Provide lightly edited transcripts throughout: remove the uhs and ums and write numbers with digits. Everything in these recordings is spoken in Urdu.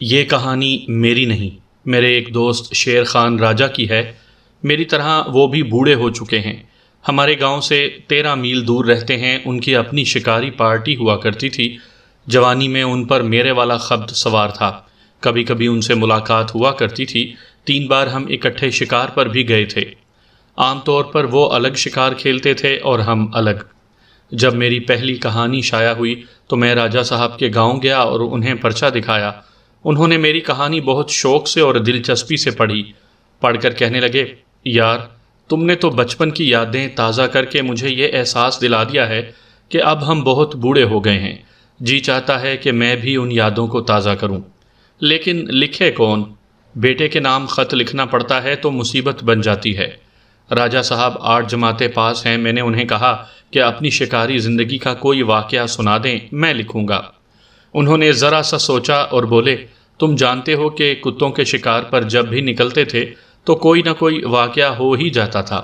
یہ کہانی میری نہیں، میرے ایک دوست شیر خان راجہ کی ہے۔ میری طرح وہ بھی بوڑھے ہو چکے ہیں، ہمارے گاؤں سے 13 میل دور رہتے ہیں۔ ان کی اپنی شکاری پارٹی ہوا کرتی تھی۔ جوانی میں ان پر میرے والا خبر سوار تھا، کبھی کبھی ان سے ملاقات ہوا کرتی تھی۔ 3 بار ہم اکٹھے شکار پر بھی گئے تھے۔ عام طور پر وہ الگ شکار کھیلتے تھے اور ہم الگ۔ جب میری پہلی کہانی شائع ہوئی تو میں راجہ صاحب کے گاؤں گیا اور انہیں پرچہ دکھایا۔ انہوں نے میری کہانی بہت شوق سے اور دلچسپی سے پڑھی۔ پڑھ کر کہنے لگے، یار تم نے تو بچپن کی یادیں تازہ کر کے مجھے یہ احساس دلا دیا ہے کہ اب ہم بہت بوڑھے ہو گئے ہیں۔ جی چاہتا ہے کہ میں بھی ان یادوں کو تازہ کروں، لیکن لکھے کون؟ بیٹے کے نام خط لکھنا پڑتا ہے تو مصیبت بن جاتی ہے۔ راجہ صاحب 8 جماعتیں پاس ہیں۔ میں نے انہیں کہا کہ اپنی شکاری زندگی کا کوئی واقعہ سنا دیں، میں لکھوں گا۔ انہوں نے ذرا سا سوچا اور بولے، تم جانتے ہو کہ کتوں کے شکار پر جب بھی نکلتے تھے تو کوئی نہ کوئی واقعہ ہو ہی جاتا تھا۔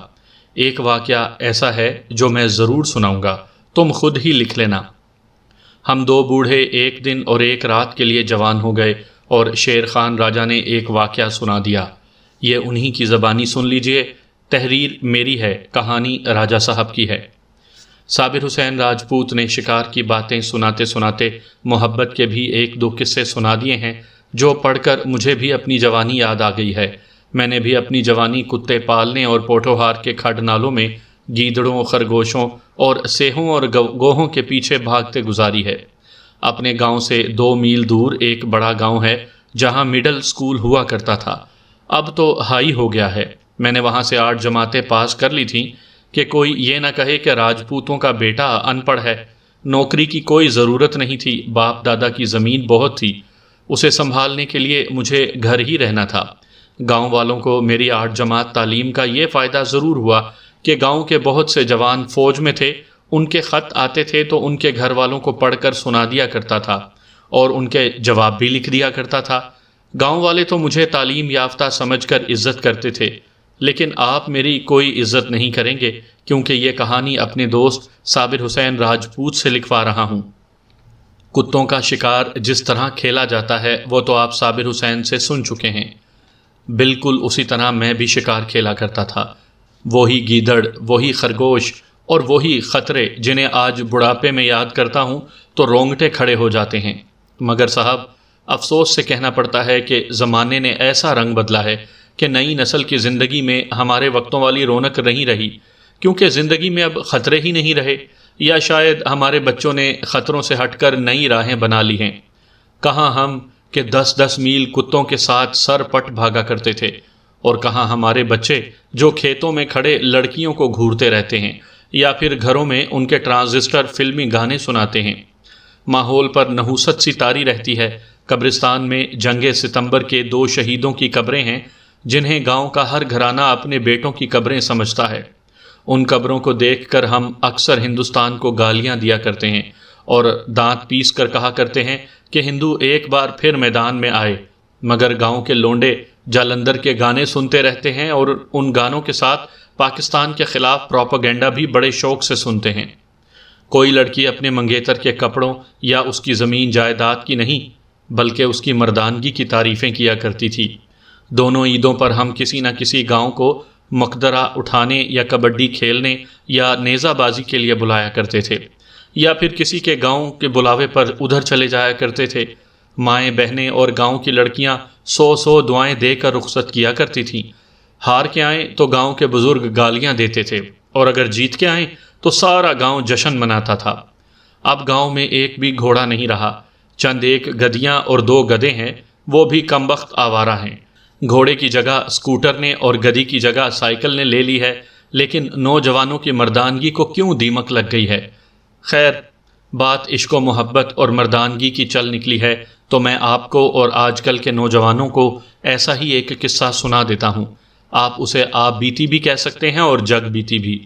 ایک واقعہ ایسا ہے جو میں ضرور سناؤں گا، تم خود ہی لکھ لینا۔ ہم 2 بوڑھے ایک دن اور ایک رات کے لیے جوان ہو گئے اور شیر خان راجہ نے ایک واقعہ سنا دیا۔ یہ انہی کی زبانی سن لیجئے۔ تحریر میری ہے، کہانی راجہ صاحب کی ہے۔ صابر حسین راجپوت نے شکار کی باتیں سناتے سناتے محبت کے بھی 1-2 قصے سنا دیے ہیں، جو پڑھ کر مجھے بھی اپنی جوانی یاد آ گئی ہے۔ میں نے بھی اپنی جوانی کتے پالنے اور پوٹھوہار کے کھڈ نالوں میں گیدڑوں، خرگوشوں اور سیہوں اور گوہوں کے پیچھے بھاگتے گزاری ہے۔ اپنے گاؤں سے 2 میل دور ایک بڑا گاؤں ہے جہاں مڈل سکول ہوا کرتا تھا، اب تو ہائی ہو گیا ہے۔ میں نے وہاں سے 8 جماعتیں پاس کر لی تھیں کہ کوئی یہ نہ کہے کہ راجپوتوں کا بیٹا ان پڑھ ہے۔ نوکری کی کوئی ضرورت نہیں تھی، باپ دادا کی زمین بہت تھی، اسے سنبھالنے کے لیے مجھے گھر ہی رہنا تھا۔ گاؤں والوں کو میری 8 جماعت تعلیم کا یہ فائدہ ضرور ہوا کہ گاؤں کے بہت سے جوان فوج میں تھے، ان کے خط آتے تھے تو ان کے گھر والوں کو پڑھ کر سنا دیا کرتا تھا اور ان کے جواب بھی لکھ دیا کرتا تھا۔ گاؤں والے تو مجھے تعلیم یافتہ سمجھ کر عزت کرتے تھے، لیکن آپ میری کوئی عزت نہیں کریں گے، کیونکہ یہ کہانی اپنے دوست صابر حسین راجپوت سے لکھوا رہا ہوں۔ کتوں کا شکار جس طرح کھیلا جاتا ہے وہ تو آپ صابر حسین سے سن چکے ہیں۔ بالکل اسی طرح میں بھی شکار کھیلا کرتا تھا۔ وہی گیدڑ، وہی خرگوش اور وہی خطرے جنہیں آج بڑھاپے میں یاد کرتا ہوں تو رونگٹے کھڑے ہو جاتے ہیں۔ مگر صاحب، افسوس سے کہنا پڑتا ہے کہ زمانے نے ایسا رنگ بدلا ہے کہ نئی نسل کی زندگی میں ہمارے وقتوں والی رونق نہیں رہی، کیونکہ زندگی میں اب خطرے ہی نہیں رہے، یا شاید ہمارے بچوں نے خطروں سے ہٹ کر نئی راہیں بنا لی ہیں۔ کہاں ہم کہ 10-10 میل کتوں کے ساتھ سر پٹ بھاگا کرتے تھے، اور کہاں ہمارے بچے جو کھیتوں میں کھڑے لڑکیوں کو گھورتے رہتے ہیں یا پھر گھروں میں ان کے ٹرانزسٹر فلمی گانے سناتے ہیں۔ ماحول پر نحوست سی طاری رہتی ہے۔ قبرستان میں جنگ ستمبر کے 2 شہیدوں کی قبریں ہیں جنہیں گاؤں کا ہر گھرانہ اپنے بیٹوں کی قبریں سمجھتا ہے۔ ان قبروں کو دیکھ کر ہم اکثر ہندوستان کو گالیاں دیا کرتے ہیں اور دانت پیس کر کہا کرتے ہیں کہ ہندو ایک بار پھر میدان میں آئے، مگر گاؤں کے لونڈے جالندھر کے گانے سنتے رہتے ہیں اور ان گانوں کے ساتھ پاکستان کے خلاف پروپیگنڈا بھی بڑے شوق سے سنتے ہیں۔ کوئی لڑکی اپنے منگیتر کے کپڑوں یا اس کی زمین جائیداد کی نہیں، بلکہ اس کی مردانگی کی تعریفیں کیا کرتی تھی۔ دونوں عیدوں پر ہم کسی نہ کسی گاؤں کو مقدرہ اٹھانے یا کبڈی کھیلنے یا نیزہ بازی کے لیے بلایا کرتے تھے، یا پھر کسی کے گاؤں کے بلاوے پر ادھر چلے جایا کرتے تھے۔ مائیں بہنیں اور گاؤں کی لڑکیاں 100 دعائیں دے کر رخصت کیا کرتی تھیں۔ ہار کے آئیں تو گاؤں کے بزرگ گالیاں دیتے تھے، اور اگر جیت کے آئیں تو سارا گاؤں جشن مناتا تھا۔ اب گاؤں میں ایک بھی گھوڑا نہیں رہا، چند ایک گدیاں اور 2 گدھے ہیں، وہ بھی کمبخت آوارہ ہیں۔ گھوڑے کی جگہ اسکوٹر نے اور گدی کی جگہ سائیکل نے لے لی ہے، لیکن نوجوانوں کی مردانگی کو کیوں دیمک لگ گئی ہے؟ خیر، بات عشق و محبت اور مردانگی کی چل نکلی ہے تو میں آپ کو اور آج کل کے نوجوانوں کو ایسا ہی ایک قصہ سنا دیتا ہوں۔ آپ اسے آپ بیتی بھی کہہ سکتے ہیں اور جگ بیتی بھی۔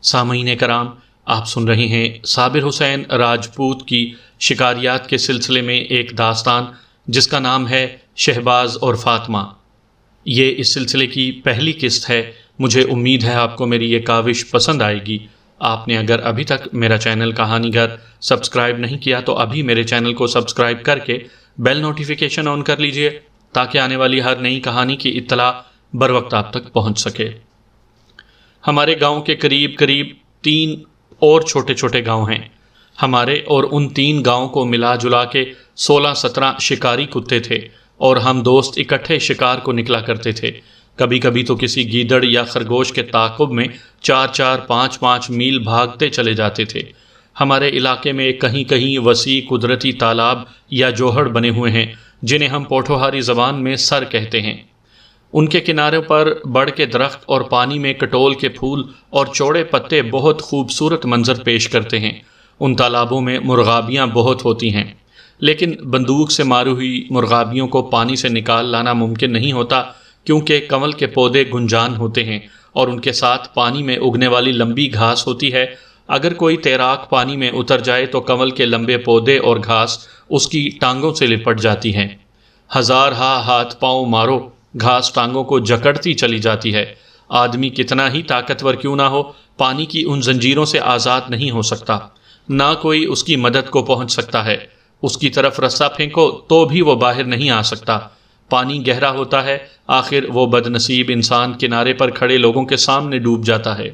سامعین کرام، آپ سن رہے ہیں صابر حسین راجپوت کی شکاریات کے سلسلے میں ایک داستان جس کا نام ہے شہباز اور فاطمہ۔ یہ اس سلسلے کی پہلی قسط ہے۔ مجھے امید ہے آپ کو میری یہ کاوش پسند آئے گی۔ آپ نے اگر ابھی تک میرا چینل کہانی گھر سبسکرائب نہیں کیا تو ابھی میرے چینل کو سبسکرائب کر کے بیل نوٹیفیکیشن آن کر لیجئے تاکہ آنے والی ہر نئی کہانی کی اطلاع بر وقت آپ تک پہنچ سکے۔ ہمارے گاؤں کے قریب 3 اور چھوٹے چھوٹے گاؤں ہیں۔ ہمارے اور ان 3 گاؤں کو ملا جلا کے 16-17 شکاری کتے تھے اور ہم دوست اکٹھے شکار کو نکلا کرتے تھے۔ کبھی کبھی تو کسی گیدڑ یا خرگوش کے تعاقب میں 4-4 5-5 میل بھاگتے چلے جاتے تھے۔ ہمارے علاقے میں کہیں کہیں وسیع قدرتی تالاب یا جوہڑ بنے ہوئے ہیں جنہیں ہم پوٹھوہاری زبان میں سر کہتے ہیں۔ ان کے کناروں پر بڑ کے درخت اور پانی میں کٹول کے پھول اور چوڑے پتے بہت خوبصورت منظر پیش کرتے ہیں۔ ان تالابوں میں مرغابیاں بہت ہوتی ہیں، لیکن بندوق سے ماری ہوئی مرغابیوں کو پانی سے نکال لانا ممکن نہیں ہوتا، کیونکہ کنول کے پودے گنجان ہوتے ہیں اور ان کے ساتھ پانی میں اگنے والی لمبی گھاس ہوتی ہے۔ اگر کوئی تیراک پانی میں اتر جائے تو کنول کے لمبے پودے اور گھاس اس کی ٹانگوں سے لپٹ جاتی ہیں۔ ہزار ہاتھ پاؤں مارو، گھاس ٹانگوں کو جکڑتی چلی جاتی ہے۔ آدمی کتنا ہی طاقتور کیوں نہ ہو، پانی کی ان زنجیروں سے آزاد نہیں ہو سکتا۔ نہ کوئی اس کی مدد کو پہنچ سکتا ہے۔ اس کی طرف رسہ پھینکو تو بھی وہ باہر نہیں آ سکتا۔ پانی گہرا ہوتا ہے، آخر وہ بد نصیب انسان کنارے پر کھڑے لوگوں کے سامنے ڈوب جاتا ہے۔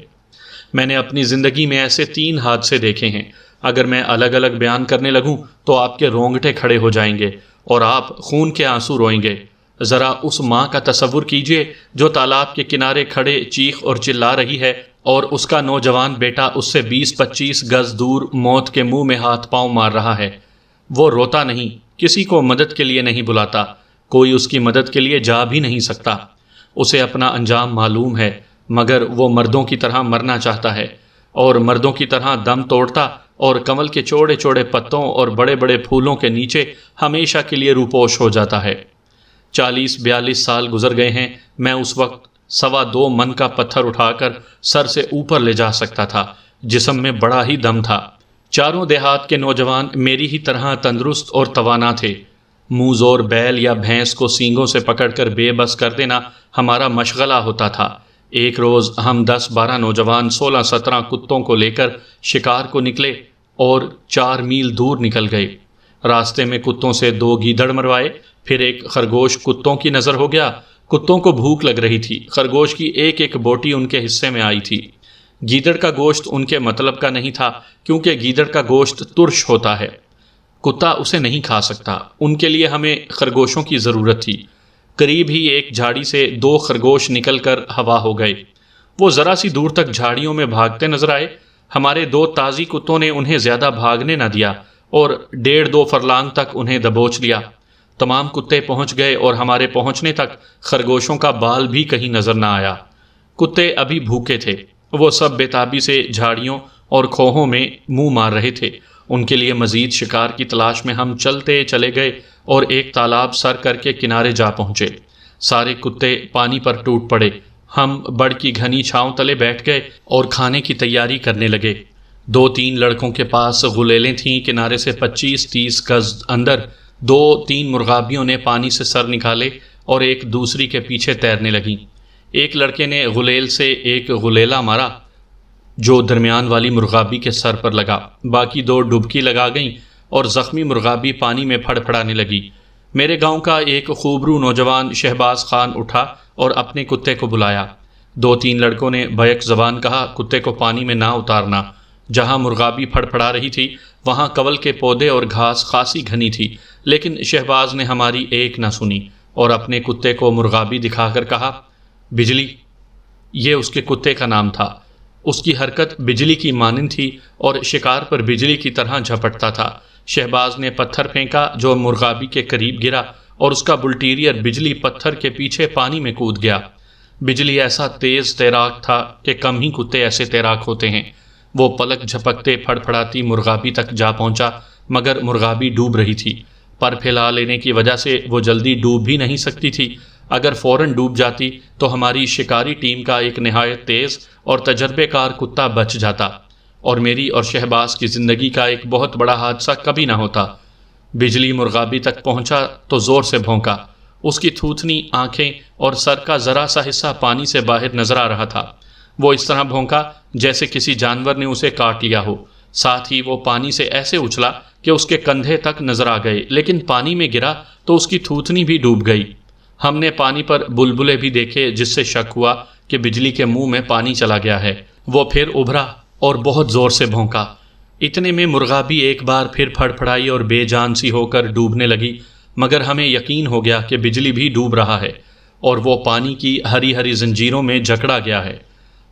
میں نے اپنی زندگی میں ایسے 3 حادثے دیکھے ہیں۔ اگر میں الگ الگ بیان کرنے لگوں تو آپ کے رونگٹے کھڑے ہو جائیں گے اور آپ خون کے آنسو روئیں گے۔ ذرا اس ماں کا تصور کیجئے جو تالاب کے کنارے کھڑے چیخ اور چلا رہی ہے اور اس کا نوجوان بیٹا اس سے 20-25 گز دور موت کے منہ میں ہاتھ پاؤں مار رہا ہے۔ وہ روتا نہیں، کسی کو مدد کے لیے نہیں بلاتا، کوئی اس کی مدد کے لیے جا بھی نہیں سکتا۔ اسے اپنا انجام معلوم ہے، مگر وہ مردوں کی طرح مرنا چاہتا ہے اور مردوں کی طرح دم توڑتا اور کنول کے چوڑے چوڑے پتوں اور بڑے بڑے پھولوں کے نیچے ہمیشہ کے لیے روپوش ہو جاتا ہے۔ 40-42 سال گزر گئے ہیں، میں اس وقت 2.25 من کا پتھر اٹھا کر سر سے اوپر لے جا سکتا تھا۔ جسم میں بڑا ہی دم تھا۔ چاروں دیہات کے نوجوان میری ہی طرح تندرست اور توانا تھے۔ موز اور بیل یا بھینس کو سینگوں سے پکڑ کر بے بس کر دینا ہمارا مشغلہ ہوتا تھا۔ ایک روز ہم 10-12 نوجوان 16-17 کتوں کو لے کر شکار کو نکلے اور 4 میل دور نکل گئے۔ راستے میں کتوں سے 2 گیدڑ مروائے، پھر ایک خرگوش کتوں کی نظر ہو گیا۔ کتوں کو بھوک لگ رہی تھی، خرگوش کی ایک بوٹی ان کے حصے میں آئی تھی۔ گیدڑ کا گوشت ان کے مطلب کا نہیں تھا، کیونکہ گیدڑ کا گوشت ترش ہوتا ہے، کتا اسے نہیں کھا سکتا۔ ان کے لیے ہمیں خرگوشوں کی ضرورت تھی۔ قریب ہی ایک جھاڑی سے 2 خرگوش نکل کر ہوا ہو گئے۔ وہ ذرا سی دور تک جھاڑیوں میں بھاگتے نظر آئے۔ ہمارے 2 تازی کتوں نے انہیں زیادہ بھاگنے نہ دیا اور 1.5-2 فرلانگ تک انہیں دبوچ لیا۔ تمام کتے پہنچ گئے اور ہمارے پہنچنے تک خرگوشوں کا بال بھی کہیں نظر نہ آیا۔ کتے ابھی بھوکے تھے، وہ سب بے تابی سے جھاڑیوں اور کھوہوں میں منہ مار رہے تھے۔ ان کے لیے مزید شکار کی تلاش میں ہم چلتے چلے گئے اور ایک تالاب سر کر کے کنارے جا پہنچے۔ سارے کتے پانی پر ٹوٹ پڑے۔ ہم بڑ کی گھنی چھاؤں تلے بیٹھ گئے اور کھانے کی تیاری کرنے لگے۔ 2-3 لڑکوں کے پاس غلیلیں تھیں، کنارے سے 25-30 گز اندر 2-3 مرغابیوں نے پانی سے سر نکالے اور ایک دوسری کے پیچھے تیرنے لگیں۔ ایک لڑکے نے غلیل سے ایک غلیلا مارا جو درمیان والی مرغابی کے سر پر لگا۔ باقی 2 ڈبکی لگا گئیں اور زخمی مرغابی پانی میں پھڑ پھڑانے لگی۔ میرے گاؤں کا ایک خوبرو نوجوان شہباز خان اٹھا اور اپنے کتے کو بلایا۔ 2-3 لڑکوں نے بیک زبان کہا، کتے کو پانی میں نہ اتارنا۔ جہاں مرغابی پھڑ پھڑا رہی تھی وہاں کنول کے پودے اور گھاس خاصی گھنی تھی، لیکن شہباز نے ہماری ایک نہ سنی اور اپنے کتے کو مرغابی دکھا کر کہا، بجلی۔ یہ اس کے کتے کا نام تھا۔ اس کی حرکت بجلی کی مانند تھی اور شکار پر بجلی کی طرح جھپٹتا تھا۔ شہباز نے پتھر پھینکا جو مرغابی کے قریب گرا اور اس کا بلٹیریئر بجلی پتھر کے پیچھے پانی میں کود گیا۔ بجلی ایسا تیز تیراک تھا کہ کم ہی کتے ایسے تیراک ہوتے ہیں۔ وہ پلک جھپکتے پھڑ پھڑاتی مرغابی تک جا پہنچا، مگر مرغابی ڈوب رہی تھی۔ پر پھیلا لینے کی وجہ سے وہ جلدی ڈوب بھی نہیں سکتی تھی۔ اگر فوراً ڈوب جاتی تو ہماری شکاری ٹیم کا ایک نہایت تیز اور تجربے کار کتا بچ جاتا اور میری اور شہباز کی زندگی کا ایک بہت بڑا حادثہ کبھی نہ ہوتا۔ بجلی مرغابی تک پہنچا تو زور سے بھونکا۔ اس کی تھوتنی آنکھیں اور سر کا ذرا سا حصہ پانی سے باہر نظر آ رہا تھا۔ وہ اس طرح بھونکا جیسے کسی جانور نے اسے کاٹ لیا ہو۔ ساتھ ہی وہ پانی سے ایسے اچھلا کہ اس کے کندھے تک نظر آ گئے، لیکن پانی میں گرا تو اس کی تھوتنی بھی ڈوب گئی۔ ہم نے پانی پر بلبلے بھی دیکھے، جس سے شک ہوا کہ بجلی کے منہ میں پانی چلا گیا ہے۔ وہ پھر ابھرا اور بہت زور سے بھونکا۔ اتنے میں مرغابی ایک بار پھر پھڑ پھڑائی اور بے جان سی ہو کر ڈوبنے لگی، مگر ہمیں یقین ہو گیا کہ بجلی بھی ڈوب رہا ہے اور وہ پانی کی ہری ہری زنجیروں میں جکڑا گیا ہے۔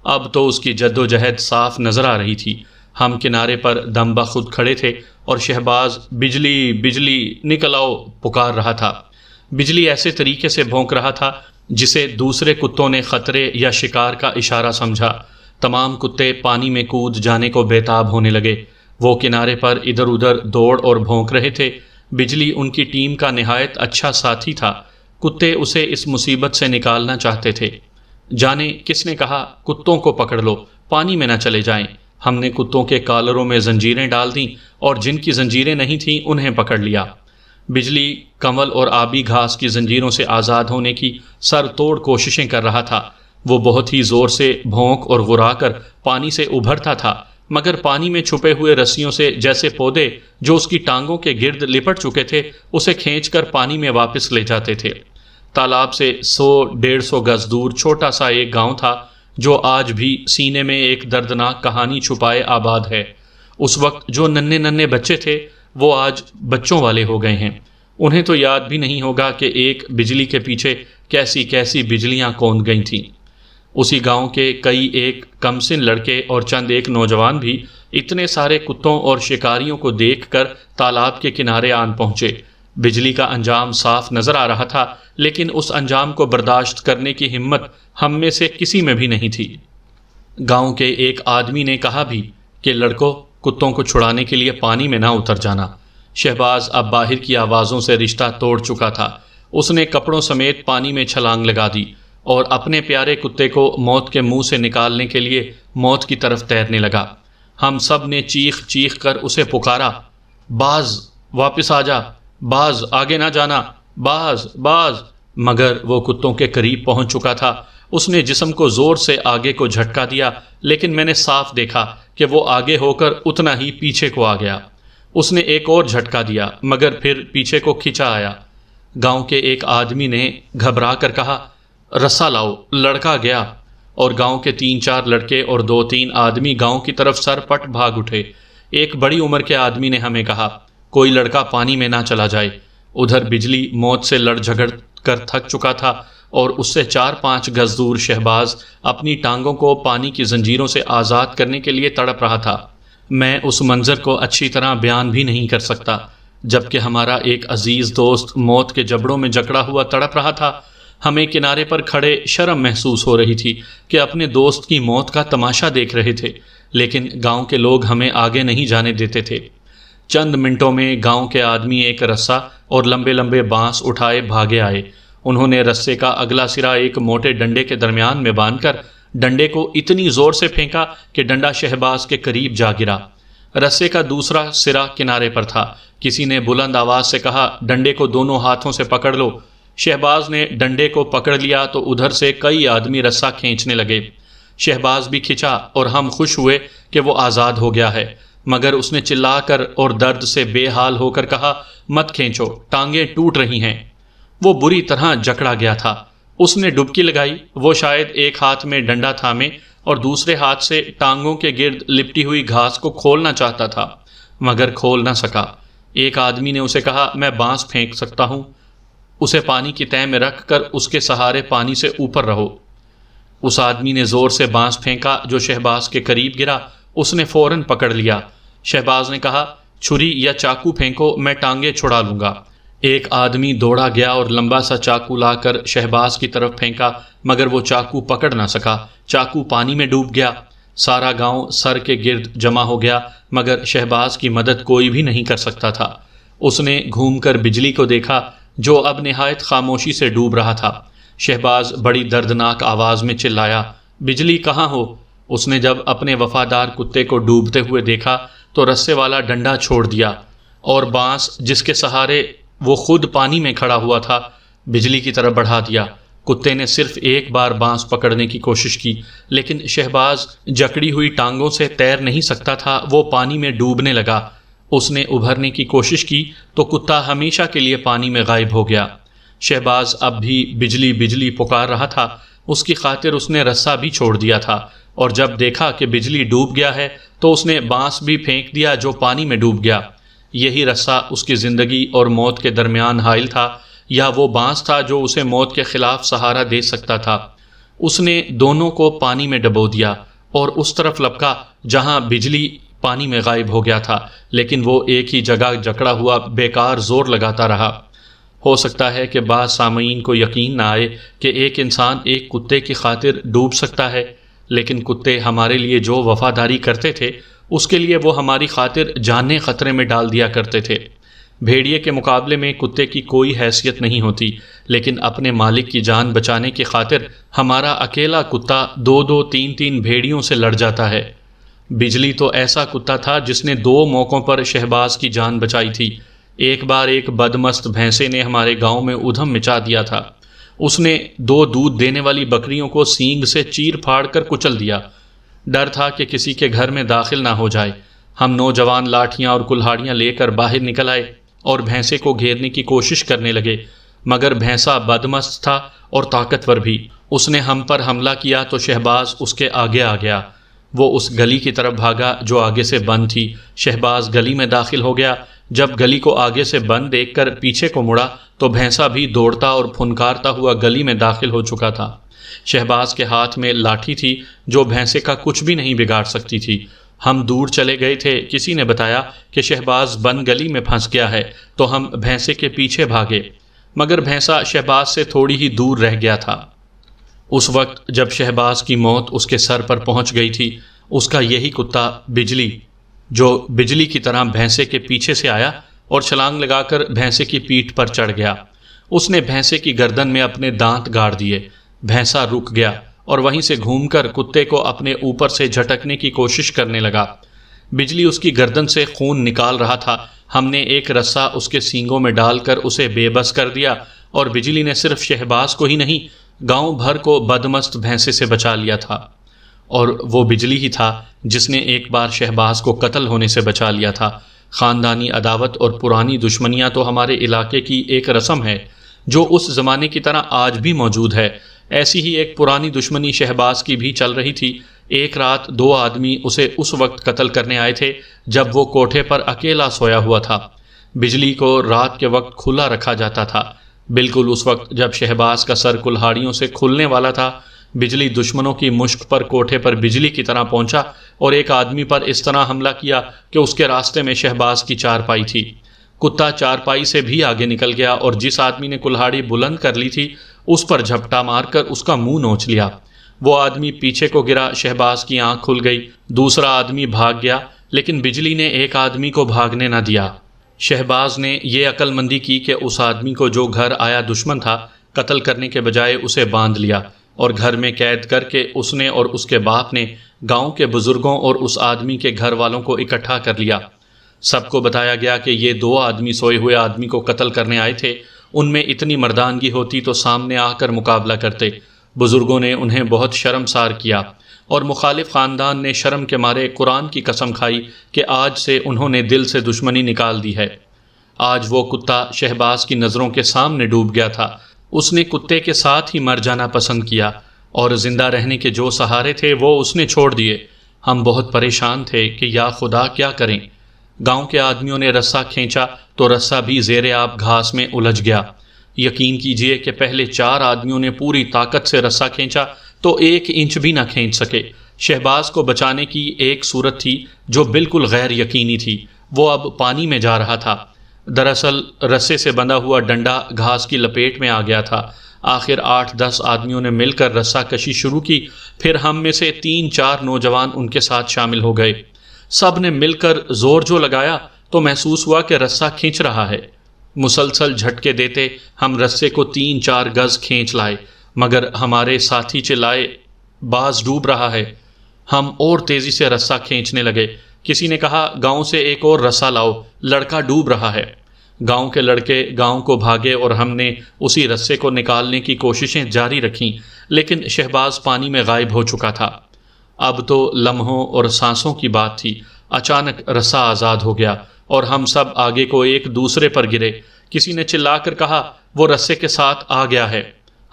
اب تو اس کی جد و جہد صاف نظر آ رہی تھی۔ ہم کنارے پر دم بخود کھڑے تھے اور شہباز بجلی بجلی نکل آؤ پکار رہا تھا۔ بجلی ایسے طریقے سے بھونک رہا تھا جسے دوسرے کتوں نے خطرے یا شکار کا اشارہ سمجھا۔ تمام کتے پانی میں کود جانے کو بےتاب ہونے لگے۔ وہ کنارے پر ادھر ادھر دوڑ اور بھونک رہے تھے۔ بجلی ان کی ٹیم کا نہایت اچھا ساتھی تھا۔ کتے اسے اس مصیبت سے نکالنا چاہتے تھے۔ جانے کس نے کہا کتوں کو پکڑ لو، پانی میں نہ چلے جائیں۔ ہم نے کتوں کے کالروں میں زنجیریں ڈال دیں اور جن کی زنجیریں نہیں تھیں انہیں پکڑ لیا۔ بجلی کنول اور آبی گھاس کی زنجیروں سے آزاد ہونے کی سر توڑ کوششیں کر رہا تھا۔ وہ بہت ہی زور سے بھونک اور غرا کر پانی سے ابھرتا تھا، مگر پانی میں چھپے ہوئے رسیوں سے جیسے پودے جو اس کی ٹانگوں کے گرد لپٹ چکے تھے اسے کھینچ کر پانی میں واپس لے جاتے تھے۔ تالاب سے 100-150 گز دور چھوٹا سا ایک گاؤں تھا جو آج بھی سینے میں ایک دردناک کہانی چھپائے آباد ہے۔ اس وقت جو ننھے ننھے بچے تھے وہ آج بچوں والے ہو گئے ہیں۔ انہیں تو یاد بھی نہیں ہوگا کہ ایک بجلی کے پیچھے کیسی کیسی بجلیاں کون گئی تھیں۔ اسی گاؤں کے کئی ایک کمسن لڑکے اور چند ایک نوجوان بھی اتنے سارے کتوں اور شکاریوں کو دیکھ کر تالاب کے کنارے آن پہنچے۔ بجلی کا انجام صاف نظر آ رہا تھا، لیکن اس انجام کو برداشت کرنے کی ہمت ہم میں سے کسی میں بھی نہیں تھی۔ گاؤں کے ایک آدمی نے کہا بھی کہ لڑکوں، کتوں کو چھڑانے کے لیے پانی میں نہ اتر جانا۔ شہباز اب باہر کی آوازوں سے رشتہ توڑ چکا تھا۔ اس نے کپڑوں سمیت پانی میں چھلانگ لگا دی اور اپنے پیارے کتے کو موت کے منہ سے نکالنے کے لیے موت کی طرف تیرنے لگا۔ ہم سب نے چیخ چیخ کر اسے پکارا، باز واپس آ جا، باز آگے نہ جانا، باز باز، مگر وہ کتوں کے قریب پہنچ چکا تھا۔ اس نے جسم کو زور سے آگے کو جھٹکا دیا، لیکن میں نے صاف دیکھا کہ وہ آگے ہو کر اتنا ہی پیچھے کو آ گیا۔ اس نے ایک اور جھٹکا دیا، مگر پھر پیچھے کو کھینچا آیا۔ گاؤں کے ایک آدمی نے گھبرا کر کہا، رسا لاؤ، لڑکا گیا، اور گاؤں کے 3-4 لڑکے اور 2-3 آدمی گاؤں کی طرف سر پٹ بھاگ اٹھے۔ ایک بڑی عمر کے آدمی نے ہمیں کہا، کوئی لڑکا پانی میں نہ چلا جائے۔ ادھر بجلی موت سے لڑ جھگڑ کر تھک چکا تھا اور اس سے 4-5 گز دور شہباز اپنی ٹانگوں کو پانی کی زنجیروں سے آزاد کرنے کے لیے تڑپ رہا تھا۔ میں اس منظر کو اچھی طرح بیان بھی نہیں کر سکتا۔ جبکہ ہمارا ایک عزیز دوست موت کے جبڑوں میں جکڑا ہوا تڑپ رہا تھا، ہمیں کنارے پر کھڑے شرم محسوس ہو رہی تھی کہ اپنے دوست کی موت کا تماشا دیکھ رہے تھے، لیکن گاؤں کے لوگ ہمیں آگے نہیں جانے دیتے تھے۔ چند منٹوں میں گاؤں کے آدمی ایک رسا اور لمبے لمبے بانس اٹھائے بھاگے آئے۔ انہوں نے رسے کا اگلا سرا ایک موٹے ڈنڈے کے درمیان میں باندھ کر ڈنڈے کو اتنی زور سے پھینکا کہ ڈنڈا شہباز کے قریب جا گرا۔ رسے کا دوسرا سرا کنارے پر تھا۔ کسی نے بلند آواز سے کہا، ڈنڈے کو دونوں ہاتھوں سے پکڑ لو۔ شہباز نے ڈنڈے کو پکڑ لیا تو ادھر سے کئی آدمی رسا کھینچنے لگے۔ شہباز بھی کھینچا اور ہم خوش ہوئے کہ وہ آزاد ہو گیا ہے، مگر اس نے چلا کر اور درد سے بے حال ہو کر کہا، مت کھینچو، ٹانگیں ٹوٹ رہی ہیں۔ وہ بری طرح جکڑا گیا تھا۔ اس نے ڈبکی لگائی۔ وہ شاید ایک ہاتھ میں ڈنڈا تھامے اور دوسرے ہاتھ سے ٹانگوں کے گرد لپٹی ہوئی گھاس کو کھولنا چاہتا تھا، مگر کھول نہ سکا۔ ایک آدمی نے اسے کہا، میں بانس پھینک سکتا ہوں، اسے پانی کی تہہ میں رکھ کر اس کے سہارے پانی سے اوپر رہو۔ اس آدمی نے زور سے بانس پھینکا جو شہباز کے قریب گرا۔ اس نے فوراً پکڑ لیا۔ شہباز نے کہا، چھری یا چاقو پھینکو، میں ٹانگیں چھڑا لوں گا۔ ایک آدمی دوڑا گیا اور لمبا سا چاقو لا کر شہباز کی طرف پھینکا، مگر وہ چاقو پکڑ نہ سکا۔ چاقو پانی میں ڈوب گیا۔ سارا گاؤں سر کے گرد جمع ہو گیا، مگر شہباز کی مدد کوئی بھی نہیں کر سکتا تھا۔ اس نے گھوم کر بجلی کو دیکھا جو اب نہایت خاموشی سے ڈوب رہا تھا۔ شہباز بڑی دردناک آواز میں چلایا، بجلی کہاں ہو؟ اس نے جب اپنے وفادار کتے کو ڈوبتے ہوئے دیکھا تو رسے والا ڈنڈا چھوڑ دیا اور بانس جس کے سہارے وہ خود پانی میں کھڑا ہوا تھا بجلی کی طرف بڑھا دیا۔ کتے نے صرف ایک بار بانس پکڑنے کی کوشش کی، لیکن شہباز جکڑی ہوئی ٹانگوں سے تیر نہیں سکتا تھا، وہ پانی میں ڈوبنے لگا۔ اس نے ابھرنے کی کوشش کی تو کتا ہمیشہ کے لیے پانی میں غائب ہو گیا۔ شہباز اب بھی بجلی بجلی پکار رہا تھا، اس کی خاطر اس نے رسہ بھی چھوڑ دیا تھا، اور جب دیکھا کہ بجلی ڈوب گیا ہے تو اس نے بانس بھی پھینک دیا جو پانی میں ڈوب گیا۔ یہی رسہ اس کی زندگی اور موت کے درمیان حائل تھا، یا وہ بانس تھا جو اسے موت کے خلاف سہارا دے سکتا تھا۔ اس نے دونوں کو پانی میں ڈبو دیا اور اس طرف لپکا جہاں بجلی پانی میں غائب ہو گیا تھا، لیکن وہ ایک ہی جگہ جکڑا ہوا بیکار زور لگاتا رہا۔ ہو سکتا ہے کہ بعض سامعین کو یقین نہ آئے کہ ایک انسان ایک کتے کی خاطر ڈوب سکتا ہے، لیکن کتے ہمارے لیے جو وفاداری کرتے تھے اس کے لیے وہ ہماری خاطر جانیں خطرے میں ڈال دیا کرتے تھے۔ بھیڑیے کے مقابلے میں کتے کی کوئی حیثیت نہیں ہوتی، لیکن اپنے مالک کی جان بچانے کی خاطر ہمارا اکیلا کتا 2-3 بھیڑیوں سے لڑ جاتا ہے۔ بجلی تو ایسا کتا تھا جس نے 2 موقعوں پر شہباز کی جان بچائی تھی۔ ایک بار ایک بدمست بھینسے نے ہمارے گاؤں میں ادھم مچا دیا تھا۔ اس نے 2 دودھ دینے والی بکریوں کو سینگ سے چیر پھاڑ کر کچل دیا۔ ڈر تھا کہ کسی کے گھر میں داخل نہ ہو جائے۔ ہم نوجوان لاٹھیاں اور کلہاڑیاں لے کر باہر نکل آئے اور بھینسے کو گھیرنے کی کوشش کرنے لگے، مگر بھینسا بدمست تھا اور طاقتور بھی۔ اس نے ہم پر حملہ کیا تو شہباز اس کے آگے آ گیا۔ وہ اس گلی کی طرف بھاگا جو آگے سے بند تھی۔ شہباز گلی میں داخل ہو گیا۔ جب گلی کو آگے سے بند دیکھ کر پیچھے کو مڑا تو بھینسا بھی دوڑتا اور پھنکارتا ہوا گلی میں داخل ہو چکا تھا۔ شہباز کے ہاتھ میں لاٹھی تھی جو بھینسے کا کچھ بھی نہیں بگاڑ سکتی تھی۔ ہم دور چلے گئے تھے، کسی نے بتایا کہ شہباز بند گلی میں پھنس گیا ہے، تو ہم بھینسے کے پیچھے بھاگے، مگر بھینسا شہباز سے تھوڑی ہی دور رہ گیا تھا۔ اس وقت جب شہباز کی موت اس کے سر پر پہنچ گئی تھی، اس کا یہی کتا بجلی، جو بجلی کی طرح بھینسے کے پیچھے سے آیا اور چھلانگ لگا کر بھینسے کی پیٹھ پر چڑھ گیا۔ اس نے بھینسے کی گردن میں اپنے دانت گاڑ دیے۔ بھینسا رک گیا اور وہیں سے گھوم کر کتے کو اپنے اوپر سے جھٹکنے کی کوشش کرنے لگا۔ بجلی اس کی گردن سے خون نکال رہا تھا۔ ہم نے ایک رسہ اس کے سینگوں میں ڈال کر اسے بے بس کر دیا، اور بجلی نے صرف شہباز کو ہی نہیں، گاؤں بھر کو بدمست بھینسے سے بچا لیا تھا۔ اور وہ بجلی ہی تھا جس نے ایک بار شہباز کو قتل ہونے سے بچا لیا تھا۔ خاندانی عداوت اور پرانی دشمنیاں تو ہمارے علاقے کی ایک رسم ہے جو اس زمانے کی طرح آج بھی موجود ہے۔ ایسی ہی ایک پرانی دشمنی شہباز کی بھی چل رہی تھی۔ ایک رات 2 آدمی اسے اس وقت قتل کرنے آئے تھے جب وہ کوٹھے پر اکیلا سویا ہوا تھا۔ بجلی کو رات کے وقت کھلا رکھا جاتا تھا۔ بالکل اس وقت جب شہباز کا سر کلہاڑیوں سے کھلنے والا تھا، بجلی دشمنوں کی مشق پر کوٹھے پر بجلی کی طرح پہنچا اور ایک آدمی پر اس طرح حملہ کیا کہ اس کے راستے میں شہباز کی چارپائی تھی۔ کتا چارپائی سے بھی آگے نکل گیا اور جس آدمی نے کلہاڑی بلند کر لی تھی اس پر جھپٹا مار کر اس کا منہ نوچ لیا۔ وہ آدمی پیچھے کو گرا، شہباز کی آنکھ کھل گئی۔ دوسرا آدمی بھاگ گیا، لیکن بجلی نے ایک آدمی کو بھاگنے نہ دیا۔ شہباز نے یہ عقل مندی کی کہ اس آدمی کو جو گھر آیا دشمن تھا، قتل کرنے کے بجائے اسے باندھ لیا اور گھر میں قید کر کے اس نے اور اس کے باپ نے گاؤں کے بزرگوں اور اس آدمی کے گھر والوں کو اکٹھا کر لیا۔ سب کو بتایا گیا کہ یہ 2 آدمی سوئے ہوئے آدمی کو قتل کرنے آئے تھے۔ ان میں اتنی مردانگی ہوتی تو سامنے آ کر مقابلہ کرتے۔ بزرگوں نے انہیں بہت شرمسار کیا اور مخالف خاندان نے شرم کے مارے قرآن کی قسم کھائی کہ آج سے انہوں نے دل سے دشمنی نکال دی ہے۔ آج وہ کتا شہباز کی نظروں کے سامنے ڈوب گیا تھا۔ اس نے کتے کے ساتھ ہی مر جانا پسند کیا اور زندہ رہنے کے جو سہارے تھے وہ اس نے چھوڑ دیے۔ ہم بہت پریشان تھے کہ یا خدا کیا کریں۔ گاؤں کے آدمیوں نے رسہ کھینچا تو رسہ بھی زیر آب گھاس میں الجھ گیا۔ یقین کیجئے کہ پہلے 4 آدمیوں نے پوری طاقت سے رسہ کھینچا تو 1 انچ بھی نہ کھینچ سکے۔ شہباز کو بچانے کی ایک صورت تھی جو بالکل غیر یقینی تھی۔ وہ اب پانی میں جا رہا تھا۔ دراصل رسے سے بندھا ہوا ڈنڈا گھاس کی لپیٹ میں آ گیا تھا۔ آخر 8-10 آدمیوں نے مل کر رسہ کشی شروع کی، پھر ہم میں سے 3-4 نوجوان ان کے ساتھ شامل ہو گئے۔ سب نے مل کر زور جو لگایا تو محسوس ہوا کہ رسہ کھینچ رہا ہے۔ مسلسل جھٹکے دیتے ہم رسے کو 3-4 گز کھینچ لائے، مگر ہمارے ساتھی چلائے باز ڈوب رہا ہے۔ ہم اور تیزی سے رسہ کھینچنے لگے۔ کسی نے کہا گاؤں سے ایک اور رسہ لاؤ، لڑکا ڈوب رہا ہے۔ گاؤں کے لڑکے گاؤں کو بھاگے اور ہم نے اسی رسے کو نکالنے کی کوششیں جاری رکھیں، لیکن شہباز پانی میں غائب ہو چکا تھا۔ اب تو لمحوں اور سانسوں کی بات تھی، اچانک رسا آزاد ہو گیا اور ہم سب آگے کو ایک دوسرے پر گرے۔ کسی نے چلا کر کہا، وہ رسے کے ساتھ آ گیا ہے۔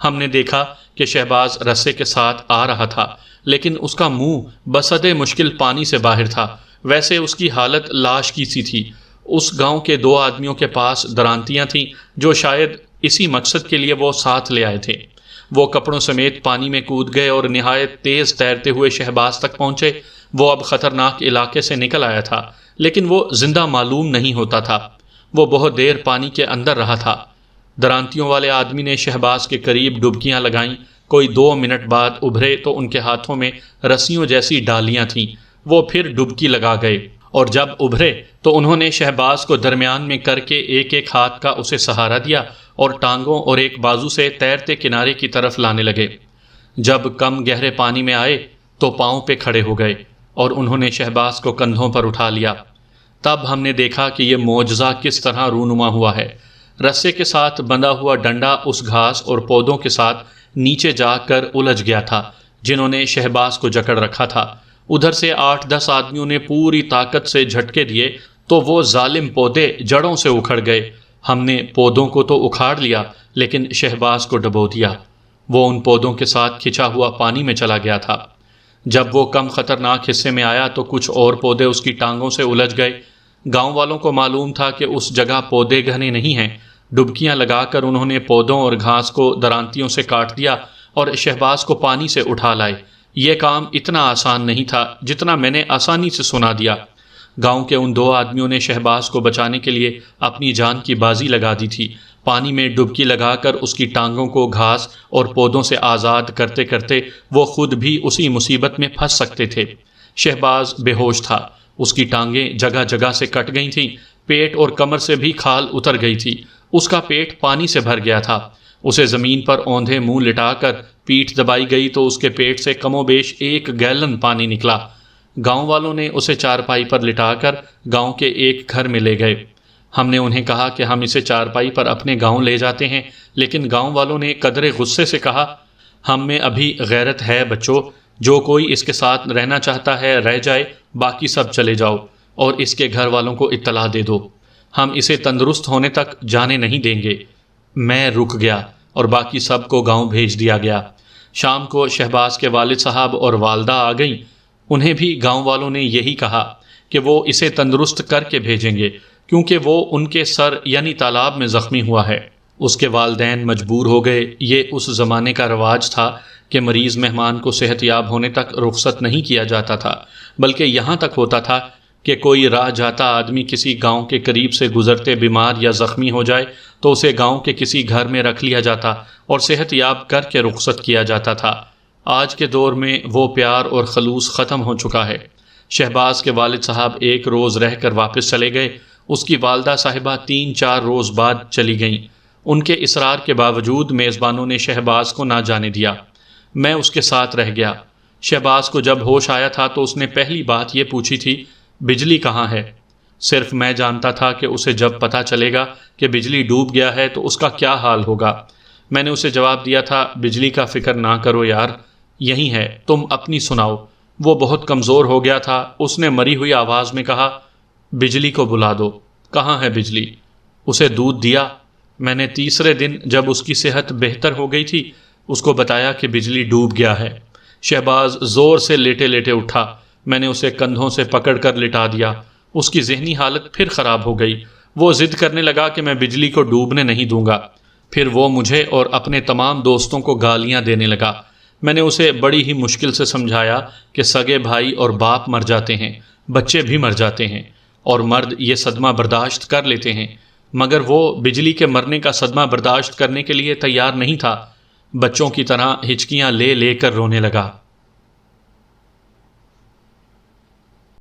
ہم نے دیکھا کہ شہباز رسے کے ساتھ آ رہا تھا، لیکن اس کا منہ بصد مشکل پانی سے باہر تھا، ویسے اس کی حالت لاش کی سی تھی۔ اس گاؤں کے 2 آدمیوں کے پاس درانتیاں تھیں جو شاید اسی مقصد کے لیے وہ ساتھ لے آئے تھے۔ وہ کپڑوں سمیت پانی میں کود گئے اور نہایت تیز تیرتے ہوئے شہباز تک پہنچے۔ وہ اب خطرناک علاقے سے نکل آیا تھا، لیکن وہ زندہ معلوم نہیں ہوتا تھا۔ وہ بہت دیر پانی کے اندر رہا تھا۔ درانتیوں والے آدمی نے شہباز کے قریب ڈبکیاں لگائیں۔ کوئی 2 منٹ بعد ابھرے تو ان کے ہاتھوں میں رسیوں جیسی ڈالیاں تھیں۔ وہ پھر ڈبکی لگا گئے اور جب ابھرے تو انہوں نے شہباز کو درمیان میں کر کے ایک ایک ہاتھ کا اسے سہارا دیا اور ٹانگوں اور ایک بازو سے تیرتے کنارے کی طرف لانے لگے۔ جب کم گہرے پانی میں آئے تو پاؤں پہ کھڑے ہو گئے اور انہوں نے شہباز کو کندھوں پر اٹھا لیا۔ تب ہم نے دیکھا کہ یہ معجزہ کس طرح رونما ہوا ہے۔ رسے کے ساتھ بندھا ہوا ڈنڈا اس گھاس اور پودوں کے ساتھ نیچے جا کر الجھ گیا تھا جنہوں نے شہباز کو جکڑ رکھا تھا۔ ادھر سے 8-10 آدمیوں نے پوری طاقت سے جھٹکے دیے تو وہ ظالم پودے جڑوں سے اکھڑ گئے۔ ہم نے پودوں کو تو اکھاڑ لیا لیکن شہباز کو ڈبو دیا۔ وہ ان پودوں کے ساتھ کھچا ہوا پانی میں چلا گیا تھا۔ جب وہ کم خطرناک حصے میں آیا تو کچھ اور پودے اس کی ٹانگوں سے الجھ گئے۔ گاؤں والوں کو معلوم تھا کہ اس جگہ پودے گھنے نہیں ہیں۔ ڈبکیاں لگا کر انہوں نے پودوں اور گھاس کو درانتیوں سے کاٹ دیا اور شہباز کو پانی سے اٹھا لائے۔ یہ کام اتنا آسان نہیں تھا جتنا میں نے آسانی سے سنا دیا۔ گاؤں کے ان 2 آدمیوں نے شہباز کو بچانے کے لیے اپنی جان کی بازی لگا دی تھی۔ پانی میں ڈبکی لگا کر اس کی ٹانگوں کو گھاس اور پودوں سے آزاد کرتے کرتے وہ خود بھی اسی مصیبت میں پھنس سکتے تھے۔ شہباز بے ہوش تھا، اس کی ٹانگیں جگہ جگہ سے کٹ گئی تھیں، پیٹ اور کمر سے بھی کھال اتر گئی تھی۔ اس کا پیٹ پانی سے بھر گیا تھا۔ اسے زمین پر اوندھے منہ لٹا کر پیٹھ دبائی گئی تو اس کے پیٹ سے کم و بیش 1 گیلن پانی نکلا۔ گاؤں والوں نے اسے چارپائی پر لٹا کر گاؤں کے ایک گھر میں لے گئے۔ ہم نے انہیں کہا کہ ہم اسے چارپائی پر اپنے گاؤں لے جاتے ہیں، لیکن گاؤں والوں نے قدرے غصے سے کہا، ہم میں ابھی غیرت ہے بچوں، جو کوئی اس کے ساتھ رہنا چاہتا ہے رہ جائے، باقی سب چلے جاؤ اور اس کے گھر والوں کو اطلاع دے دو۔ ہم اسے تندرست ہونے تک جانے نہیں دیں گے۔ میں رک گیا اور باقی سب کو گاؤں بھیج دیا گیا۔ شام کو شہباز کے والد صاحب اور والدہ آ گئیں۔ انہیں بھی گاؤں والوں نے یہی کہا کہ وہ اسے تندرست کر کے بھیجیں گے کیونکہ وہ ان کے سر یعنی تالاب میں زخمی ہوا ہے۔ اس کے والدین مجبور ہو گئے۔ یہ اس زمانے کا رواج تھا کہ مریض مہمان کو صحت یاب ہونے تک رخصت نہیں کیا جاتا تھا، بلکہ یہاں تک ہوتا تھا کہ کوئی راہ جاتا آدمی کسی گاؤں کے قریب سے گزرتے بیمار یا زخمی ہو جائے تو اسے گاؤں کے کسی گھر میں رکھ لیا جاتا اور صحت یاب کر کے رخصت کیا جاتا تھا۔ آج کے دور میں وہ پیار اور خلوص ختم ہو چکا ہے۔ شہباز کے والد صاحب 1 روز رہ کر واپس چلے گئے۔ اس کی والدہ صاحبہ 3-4 روز بعد چلی گئیں۔ ان کے اصرار کے باوجود میزبانوں نے شہباز کو نہ جانے دیا۔ میں اس کے ساتھ رہ گیا۔ شہباز کو جب ہوش آیا تھا تو اس نے پہلی بات یہ پوچھی تھی، بجلی کہاں ہے؟ صرف میں جانتا تھا کہ اسے جب پتہ چلے گا کہ بجلی ڈوب گیا ہے تو اس کا کیا حال ہوگا۔ میں نے اسے جواب دیا تھا، بجلی کا فکر نہ کرو یار، یہی ہے، تم اپنی سناؤ۔ وہ بہت کمزور ہو گیا تھا۔ اس نے مری ہوئی آواز میں کہا، بجلی کو بلا دو۔ کہاں ہے بجلی؟ اسے دودھ دیا۔ میں نے تیسرے دن جب اس کی صحت بہتر ہو گئی تھی اس کو بتایا کہ بجلی ڈوب گیا ہے۔ شہباز زور سے لیٹے لیٹے اٹھا۔ میں نے اسے کندھوں سے پکڑ کر لٹا دیا۔ اس کی ذہنی حالت پھر خراب ہو گئی۔ وہ ضد کرنے لگا کہ میں بجلی کو ڈوبنے نہیں دوں گا۔ پھر وہ مجھے اور اپنے تمام دوستوں کو گالیاں دینے لگا۔ میں نے اسے بڑی ہی مشکل سے سمجھایا کہ سگے بھائی اور باپ مر جاتے ہیں، بچے بھی مر جاتے ہیں اور مرد یہ صدمہ برداشت کر لیتے ہیں، مگر وہ بجلی کے مرنے کا صدمہ برداشت کرنے کے لیے تیار نہیں تھا۔ بچوں کی طرح ہچکیاں لے لے کر رونے لگا۔